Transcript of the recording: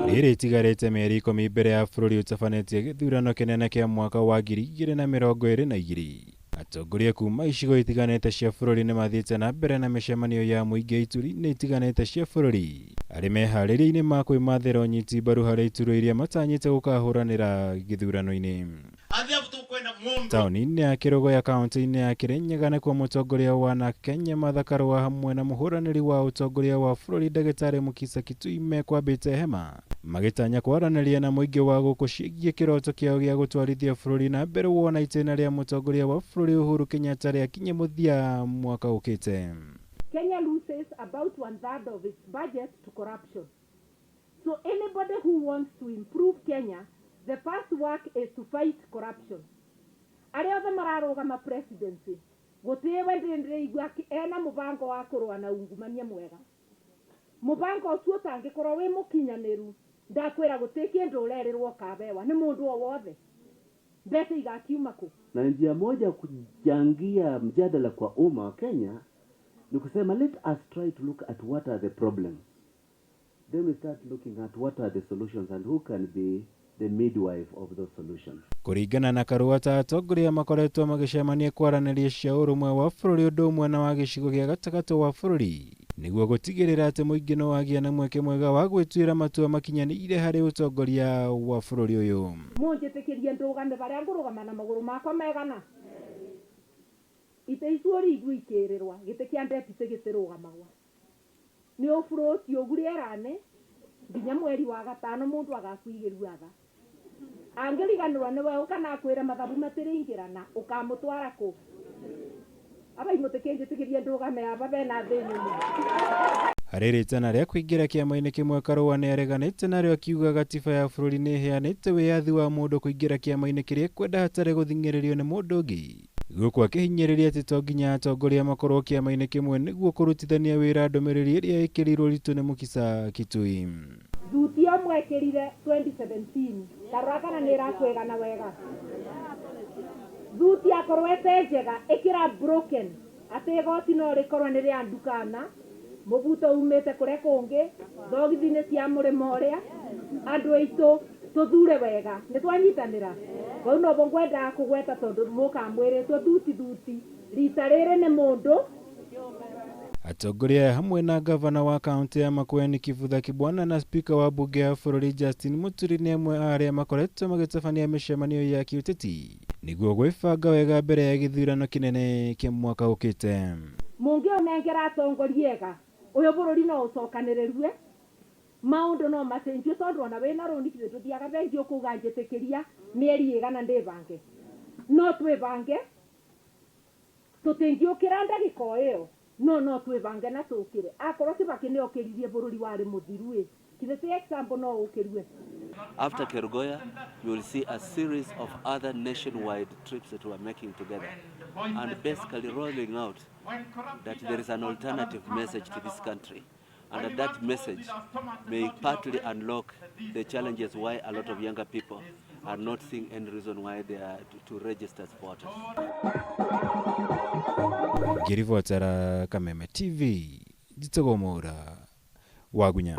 Rĩrĩ tigarĩte mĩeri 10 mbere ya bũrũri ũtabanĩtie gĩthurano kĩnene kĩa mwaka wa 2022. Atongoria kuma icigo itiganĩte cia bũrũri nĩ mathiĩte na mbere na mĩcemanio ya mũingĩ ituri-inĩ itiganĩte cia bũrũri. Arĩ meharĩrĩria-inĩ ma kwĩmathĩra ũnyiti mbaru harĩ iturwa iria matanyĩte gũkahũranĩra gĩthurano-inĩ. Taũni-inĩ ya Kĩrũgũ kaũntĩ-inĩ ya Kĩrĩnyaga nĩkuo mũtongoria wa NARC Kenya Martha Karua hamwe na mũhũranĩri wa ũtongoria wa bũrũri Ndagĩtarĩ Mukisa Kitui mekwambĩte hema, magĩtanya kwaranĩria na mũingĩ wa gũkũ ciĩgiĩ kĩroto kĩao gĩa gũtwarithia bũrũri na mbere wona itĩna rĩa mũtongoria wa bũrũri Uhuru Kenyatta rĩakinye mũthia mwaka ũkĩte. Kenya loses about 1/3 of its budget to corruption. So anybody who wants to improve Kenya, the first work is to fight corruption. Arĩa othe mararũgama presidency, gũtiwe ndĩigua ena mũbango wa kũrũa na ungumania mwega. Mũbango ũcio ũtangĩkorwo wĩ mũkinyanĩru, ndakwĩra gũtirĩ kĩndũ ũrerĩrwo kabewa nĩ mũndũ o wothe. Mbeca igakiuma kũ? Na njia moja kujangia mjadala kwa umma wa Kenya ni kusema let us try to look at what are the problems. Then we start looking at what are the solutions and who can be the midwife of those solutions. Kũringana na Karua, atongoria makoretwo magĩcemania kwaranĩria cia ũrũmwe wa bũrũri ũndũ ũmwe na wa gĩcigo gĩa gatagatĩ wa bũrũri nĩguo gũtigĩrĩra atĩ mũingĩ no wagĩa na mweke mwega wa gwĩtuĩra matua makinyanĩire harĩ ũtongoria wa bũrũri ũyũ. Mũnjĩtĩkĩrie ndũgame barĩa ngũrũgama na magũrũ makwa megana. Ite icũri igũ ikĩrĩrwa gĩtĩ kĩa ndepite gĩtirũgamagwa. Nĩ ũbũrũti ũgurĩrane nginya mweri wa gatano mũndũ agakuigĩrua tha. Angĩriganĩrwo nĩwe ũkana kwĩra mathabu matĩrĩingĩrana ũkamũtwara kũ? Abai mũtĩkĩnjĩtĩkĩrie ndũgame aba bena thĩinĩ mũno. Harĩ rĩtana rĩa kũingĩra kĩama-inĩ kĩmwe, Karua nĩ areganĩte narĩo akiuga gatiba ya bũrũri nĩ ĩheanĩte wĩyathi wa mũndũ kũingĩra kĩama-inĩ kĩrĩa kwenda hatarĩ gũthing'ĩrĩrio nĩ mũndũ ũngĩ. Gũkũ akĩhinyĩrĩria atĩ to nginya atongoria makorwo kĩama-inĩ kĩmwe nĩguo kũrutithania wĩra ndũmĩrĩri ĩrĩa ĩkĩrĩirwo ritũ nĩ Mukisa Kitui. Thuti ĩmwe ĩkĩrire 2017 Karua kana nĩ ĩrakwĩgana wega. Thuti akorwo ĩte njega ĩkĩra broken atĩ igoti no rĩkorwo nĩ rĩa ndukana mũbuto umĩte kũrĩa kũngĩ thogithi-inĩ cia mũrĩmo ũrĩa andũ aitũ tũthure wega nĩ twanyitanĩra. Vau novo ngwendaga kũgweta tondũ mũkamwĩrĩtwo thuti rita rĩrĩ nĩ mũndũ. Atongoria hamwe na gavana wa kaunti ya Makueni Kivutha Kibwana na spika wa bunge ya bũrũri Justin Muturi nĩ amwe arĩa makoretwo magĩtabania mĩcemanio ya kĩũteti nĩguo gwĩbanga wega mbere ya gĩthurano kĩnene kĩa mwaka ũkĩte. Mũngĩonengera atongoriega ũyũ bũrũri no ũcokanĩrĩrue, maũndũ no macenjio tondũ ona wĩna rũni kĩrĩ tũthiaga bengi ũkauga njĩtĩkĩria mĩeri ĩgana ndĩbange. No twĩbange tũtingĩũkĩra ndagĩka ĩyo no twĩbange na tũkĩre. Akorwo Kibaki nĩ okĩririe bũrũri warĩ mũthiru kĩrĩ ti example no ũkĩrue. After Kerugoya, you will see a series of other nationwide trips that we are making together and basically rolling out that there is an alternative message to this country and that message may partly unlock the challenges why a lot of younger people are not seeing any reason why they are to register as voters. Ngĩribotera Kameme TV, Njitagwo Mwaura, Wagunya.